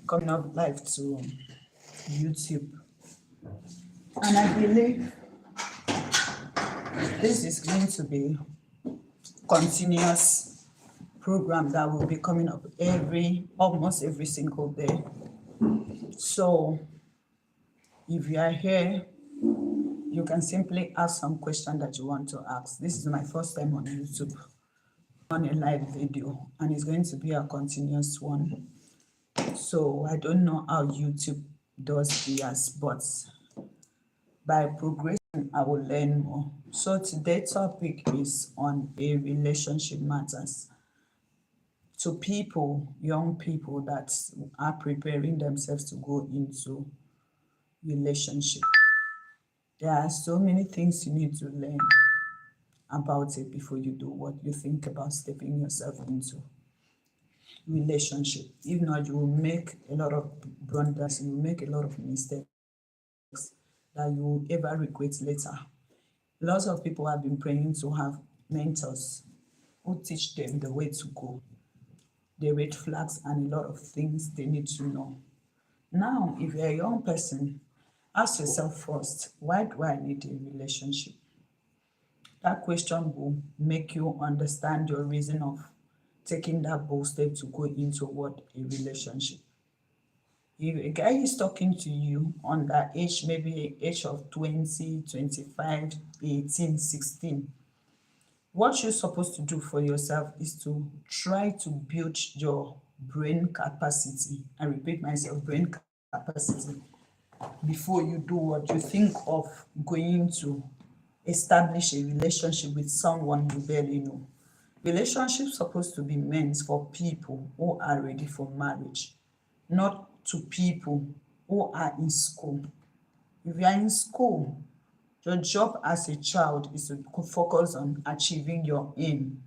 coming up live to YouTube. And I believe this is going to be continuous program that will be coming up almost every single day. So if you are here, you can simply ask some question that you want to ask. This is my first time on YouTube on a live video, and it's going to be a continuous one. So I don't know how YouTube does theirs, but by progression, I will learn more. So today's topic is on a relationship matters. To people, young people that are preparing themselves to go into relationship. There are so many things you need to learn about it before you do what you think about stepping yourself into relationship. If not, you will make a lot of blunders, you will make a lot of mistakes that you will ever regret later. Lots of people have been praying to have mentors who teach them the way to go, the red flags and a lot of things they need to know. Now, if you're a young person, ask yourself first, why do I need a relationship? That question will make you understand your reason of taking that bold step to go into what a relationship. If a guy is talking to you on that age, maybe age of 20, 25, 18, 16, what you're supposed to do for yourself is to try to build your brain capacity. I repeat myself, brain capacity, before you do what you think of going to establish a relationship with someone you barely know. Relationships supposed to be meant for people who are ready for marriage, not to people who are in school. If you are in school, your job as a child is to focus on achieving your aim.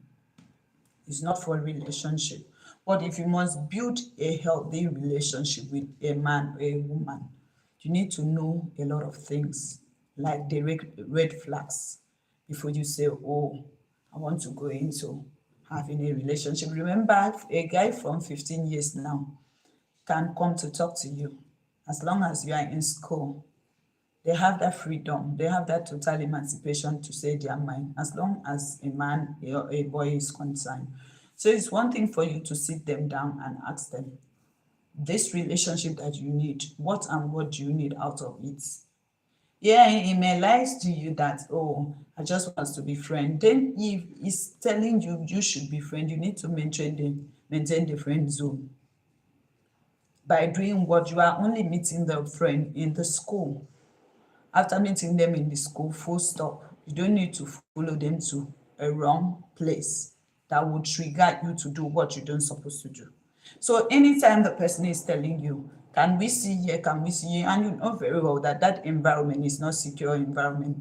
It's not for a relationship. But if you must build a healthy relationship with a man or a woman, you need to know a lot of things, like the red flags, before you say, oh, I want to go into having a relationship. Remember, a guy from 15 years now can come to talk to you as long as you are in school. They have that freedom, they have that total emancipation to say their mind, as long as a man or a boy is concerned. So it's one thing for you to sit them down and ask them, this relationship that you need, what and what do you need out of it? Yeah, he may lie to you that, oh, I just want to be friend. Then if he's telling you you should be friend, you need to maintain the friend zone. By doing what, you are only meeting the friend in the school. After meeting them in the school, full stop. You don't need to follow them to a wrong place that would trigger you to do what you don't supposed to do. So anytime the person is telling you, can we see here, can we see here, and you know very well that that environment is not secure environment,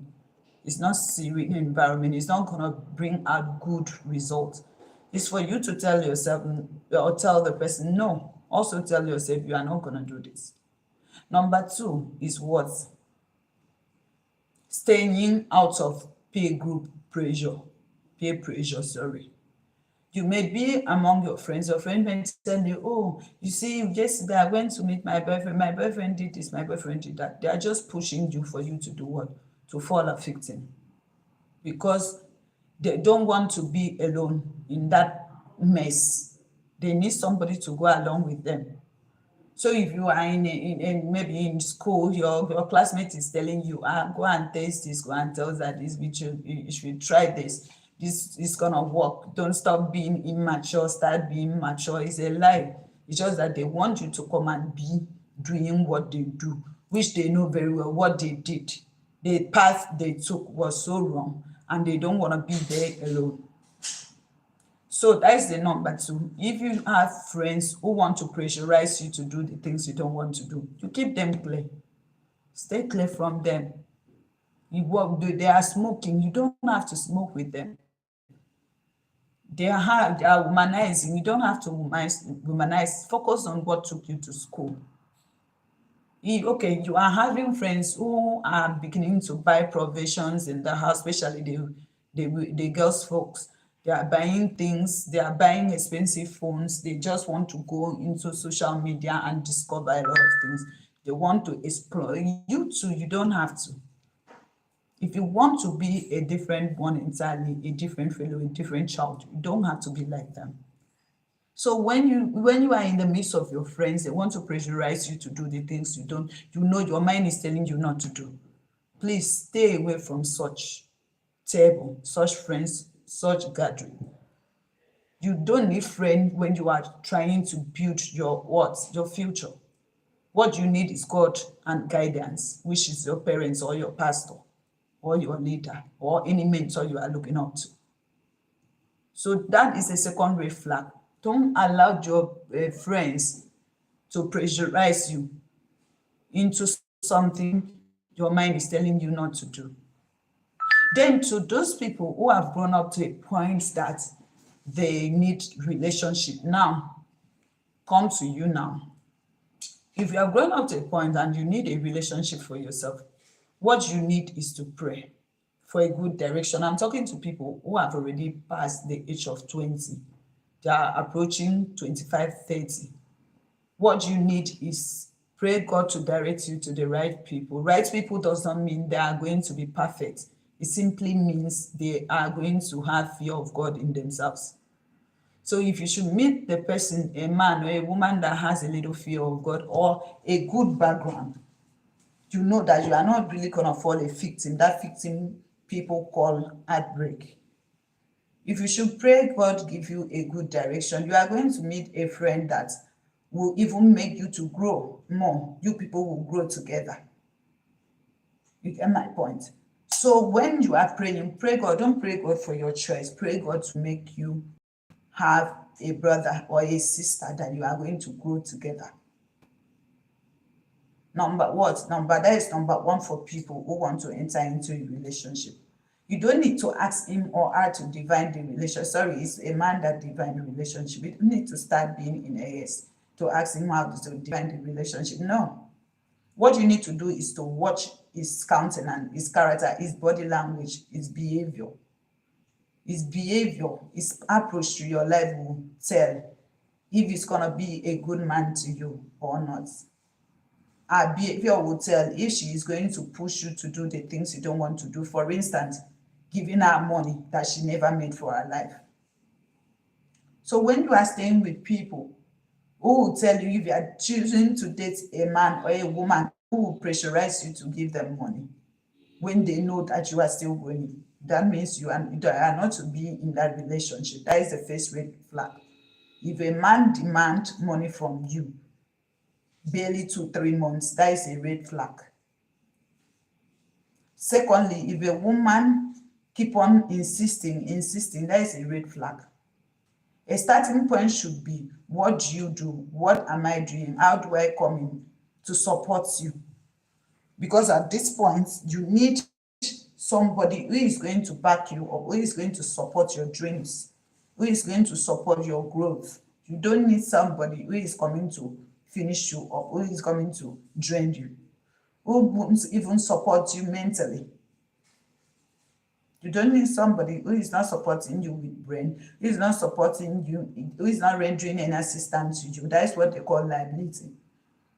it's not serene environment, it's not going to bring out good results. It's for you to tell yourself or tell the person no. Also tell yourself you are not going to do this. Number two is what? Staying out of peer pressure, sorry. You may be among your friends may tell you, oh, you see, yesterday I went to meet my boyfriend did this, my boyfriend did that. They are just pushing you for you to do what? To fall a victim. Because they don't want to be alone in that mess. They need somebody to go along with them. So if you are in maybe in school, your classmate is telling you, go and taste this, go and tell that this, you should try this. This is gonna work. Don't stop being immature, start being mature. It's a lie. It's just that they want you to come and be doing what they do, which they know very well what they did. The path they took was so wrong, and they don't want to be there alone. So that's the number two. If you have friends who want to pressurize you to do the things you don't want to do, you keep them clear. Stay clear from them. They are smoking, you don't have to smoke with them. They are womanizing, you don't have to womanize. Focus on what took you to school. Okay, you are having friends who are beginning to buy provisions in the house, especially the girls folks. They are buying things, they are buying expensive phones. They just want to go into social media and discover a lot of things. They want to explore. You too, you don't have to. If you want to be a different one entirely, a different fellow, a different child, you don't have to be like them. So when you are in the midst of your friends, they want to pressurize you to do the things you know your mind is telling you not to do. Please stay away from such table, such friends, such gathering. You don't need friends when you are trying to build your what? Your future. What you need is God and guidance, which is your parents or your pastor or your leader or any mentor you are looking up to. So that is a second red flag. Don't allow your friends to pressurize you into something your mind is telling you not to do. Then to those people who have grown up to a point that they need relationship now, come to you now. If you have grown up to a point and you need a relationship for yourself, what you need is to pray for a good direction. I'm talking to people who have already passed the age of 20. They are approaching 25, 30. What you need is pray God to direct you to the right people. Right people does not mean they are going to be perfect. It simply means they are going to have fear of God in themselves. So if you should meet the person, a man or a woman that has a little fear of God or a good background, you know that you are not really going to fall a victim. That victim people call heartbreak. If you should pray God give you a good direction, you are going to meet a friend that will even make you to grow more. You people will grow together. You get my point? So when you are praying, pray God. Don't pray God for your choice. Pray God to make you have a brother or a sister that you are going to grow together. That is number one for people who want to enter into a relationship. You don't need to ask him or her to divine the relationship. Sorry, it's a man that divine the relationship. You don't need to start being in AS to ask him how to divine the relationship. No. What you need to do is to watch his countenance, his character, his body language, his behavior. His behavior, his approach to your life will tell if he's going to be a good man to you or not. Her behavior will tell if she is going to push you to do the things you don't want to do. For instance, giving her money that she never made for her life. So when you are staying with people who will tell you if you are choosing to date a man or a woman who will pressurize you to give them money when they know that you are still going, that means you are not to be in that relationship. That is the first red flag. If a man demands money from you, barely 2-3 months, that is a red flag. Secondly, if a woman keep on insisting, that is a red flag. A starting point should be, what do you do? What am I doing? How do I come in to support you? Because at this point, you need somebody who is going to back you up, who is going to support your dreams, who is going to support your growth. You don't need somebody who is coming to finish you up, who is coming to drain you, who won't even support you mentally. You don't need somebody who is not supporting you with brain, who is not supporting you, who is not rendering any assistance to you. That is what they call liability.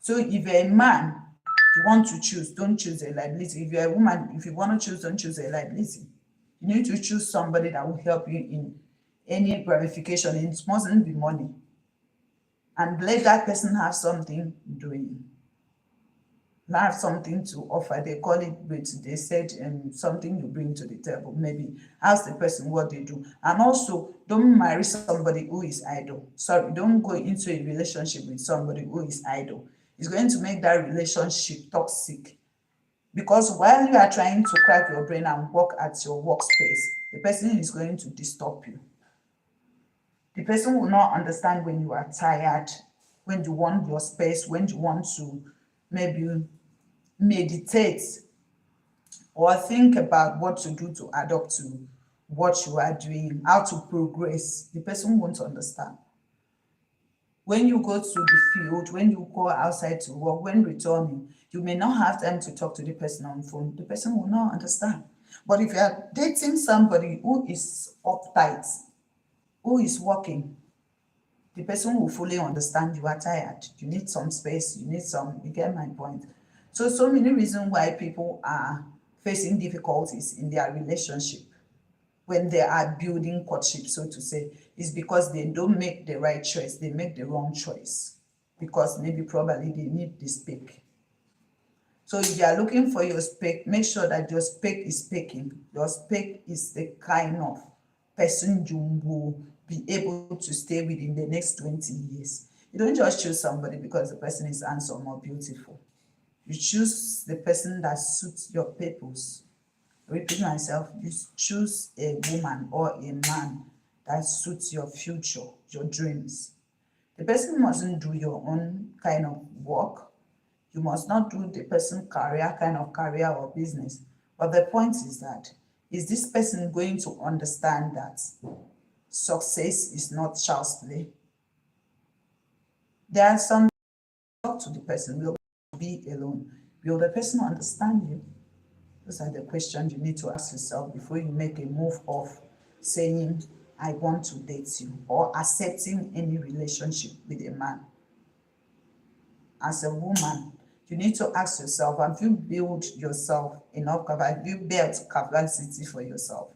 So if you're a man, you want to choose, don't choose a liability. If you're a woman, if you want to choose, don't choose a liability. You need to choose somebody that will help you in any ramification. It mustn't be money. And let that person have something doing. Have something to offer. They call it, they said something you bring to the table. Maybe ask the person what they do. And also, don't marry somebody who is idle. Sorry, don't go into a relationship with somebody who is idle. It's going to make that relationship toxic. Because while you are trying to crack your brain and work at your workspace, the person is going to disturb you. The person will not understand when you are tired, when you want your space, when you want to maybe meditate or think about what to do to adapt to what you are doing, how to progress. The person won't understand. When you go to the field, when you go outside to work, when returning, you may not have time to talk to the person on the phone. The person will not understand. But if you are dating somebody who is uptight, who is working, the person will fully understand you are tired. You need some space. You need some, you get my point. So many reasons why people are facing difficulties in their relationship when they are building courtship, so to say, is because they don't make the right choice. They make the wrong choice because maybe probably they need the spec. So if you are looking for your spec, make sure that your spec is speaking. Your spec is the kind of person you will be able to stay with in the next 20 years. You don't just choose somebody because the person is handsome or beautiful. You choose the person that suits your purpose. Repeat myself, you choose a woman or a man that suits your future, your dreams. The person mustn't do your own kind of work. You must not do the person career, kind of career or business. But the point is that, is this person going to understand that success is not child's play? There are some, talk to the person, will be alone. Will the person understand you? Those are the questions you need to ask yourself before you make a move of saying, I want to date you, or accepting any relationship with a man. As a woman, you need to ask yourself, have you built yourself enough capacity? Have you built capacity for yourself?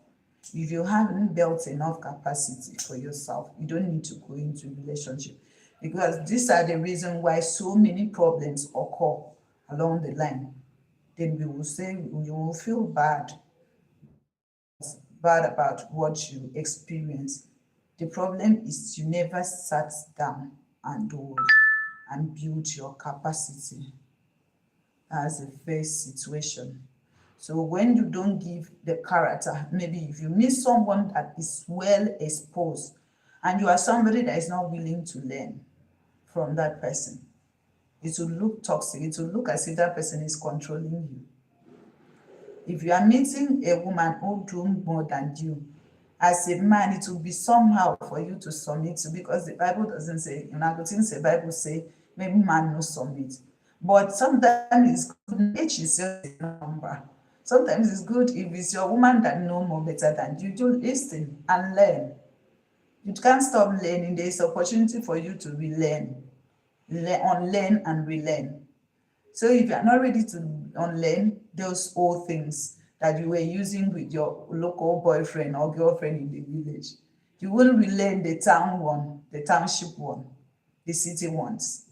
If you haven't built enough capacity for yourself, you don't need to go into a relationship, because these are the reasons why so many problems occur along the line. Then we will say, you will feel bad about what you experience. The problem is you never sat down and do and build your capacity. As a first situation. So when you don't give the character, maybe if you meet someone that is well exposed and you are somebody that is not willing to learn from that person, it will look toxic. It will look as if that person is controlling you. If you are meeting a woman who do more than you, as a man, it will be somehow for you to submit to, because the Bible doesn't say, in other things the Bible say, maybe man no submit. But sometimes it's good, age is just a number. Sometimes it's good if it's your woman that know more better than you, do listen and learn. You can't stop learning. There is opportunity for you to relearn, unlearn and relearn. So if you are not ready to unlearn those old things that you were using with your local boyfriend or girlfriend in the village, you will relearn the town one, the township one, the city ones.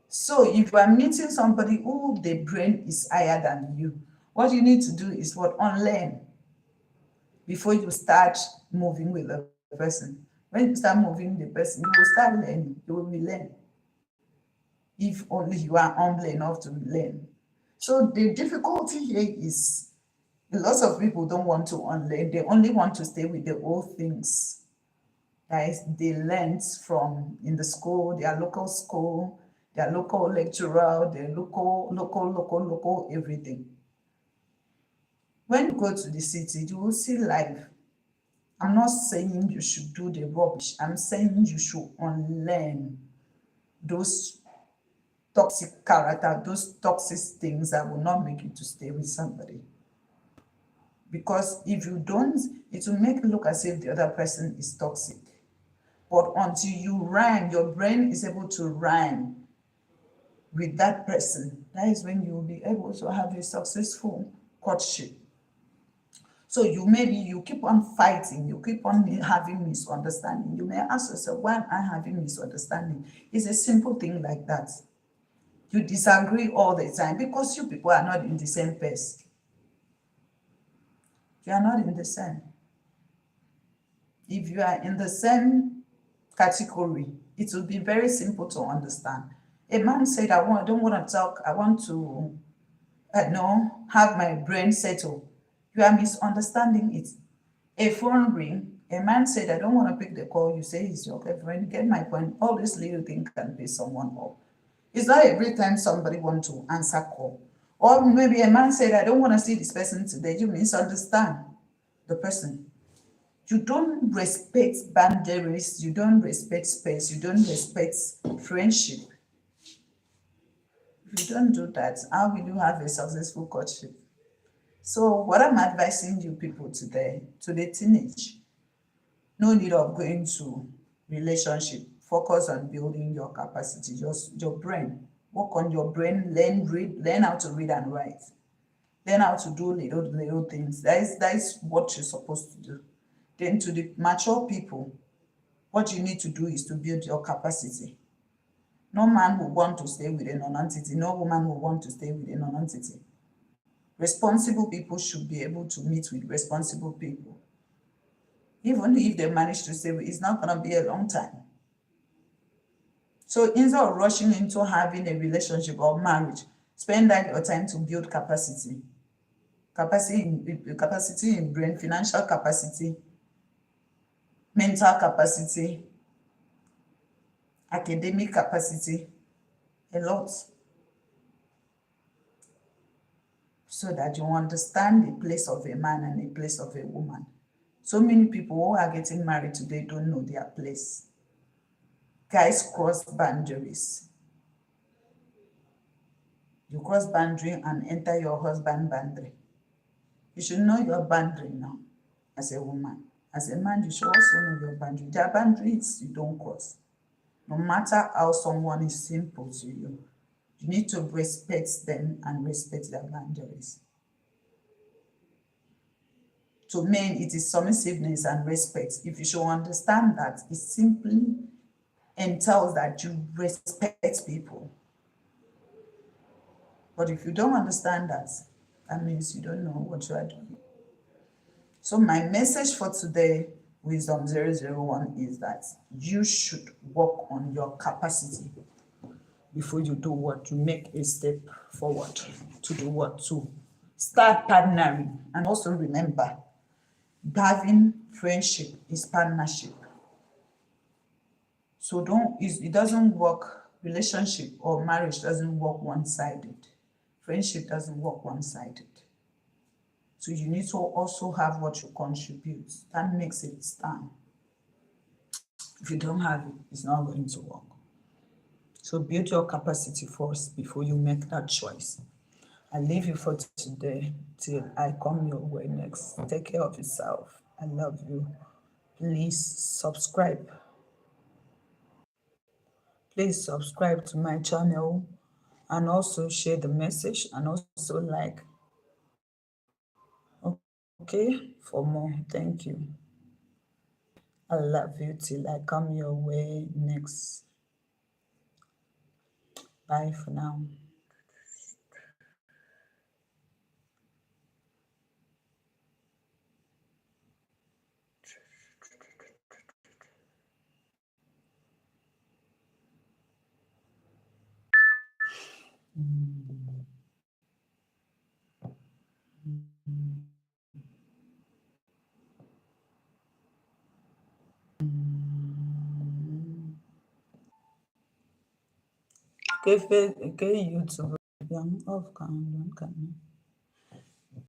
So if you are meeting somebody who the brain is higher than you, what you need to do is what? Unlearn before you start moving with the person. When you start moving the person, you will start learning, you will relearn. If only you are humble enough to learn. So the difficulty here is lots of people don't want to unlearn. They only want to stay with the old things that they learned from in the school, their local school, their local lecturer, their local everything. When you go to the city, you will see life. I'm not saying you should do the rubbish. I'm saying you should unlearn those toxic character, those toxic things that will not make you to stay with somebody. Because if you don't, it will make it look as if the other person is toxic. But until you rhyme, your brain is able to rhyme with that person. That is when you will be able to have a successful courtship. So you keep on fighting, you keep on having misunderstanding. You may ask yourself, why am I having misunderstanding? It's a simple thing like that. You disagree all the time because you people are not in the same pace. You are not in the same. If you are in the same category, it will be very simple to understand. A man said, I don't want to talk, I want to have my brain settled. You are misunderstanding it. A phone ring, a man said, I don't want to pick the call, you say he's your girlfriend. Get my point. All this little thing can piss someone off. It's not every time somebody wants to answer call. Or maybe a man said, I don't want to see this person today. You misunderstand the person. You don't respect boundaries, you don't respect space, you don't respect friendship. If you don't do that, how will you have a successful courtship? So what I'm advising you people today, to the teenage, No need of going to relationship. Focus on building your capacity, just your brain. Work on your brain, learn how to read and write. Learn how to do little things. That is what you're supposed to do. Then to the mature people, what you need to do is to build your capacity. No man will want to stay with a non-entity. No woman will want to stay with a non-entity. Responsible people should be able to meet with responsible people. Even if they manage to stay with, it's not going to be a long time. So instead of rushing into having a relationship or marriage, spend that your time to build capacity. Capacity in brain, financial capacity, mental capacity, academic capacity, a lot. So that you understand the place of a man and the place of a woman. So many people who are getting married today don't know their place. Guys cross boundaries. You cross boundary and enter your husband boundary. You should know your boundary now as a woman. As a man, you should also know your boundary. There are boundaries you don't cross. No matter how someone is simple to you, you need to respect them and respect their boundaries. To men, it is submissiveness and respect. If you should understand that, it simply entails that you respect people. But if you don't understand that, that means you don't know what you are doing. So my message for today, Wisdom 001, is that you should work on your capacity before you do what, to make a step forward, to do what, to start partnering. And also remember, having friendship is partnership. So it doesn't work, relationship or marriage doesn't work one-sided. Friendship doesn't work one-sided. So you need to also have what you contribute. That makes it stand. If you don't have it, it's not going to work. So build your capacity first before you make that choice. I leave you for today till I come your way next. Take care of yourself. I love you. Please subscribe. Please subscribe to my channel and also share the message and also like. Okay, for more. Thank you. I love you till I come your way next. Bye for now. Okay, YouTube. Off camera.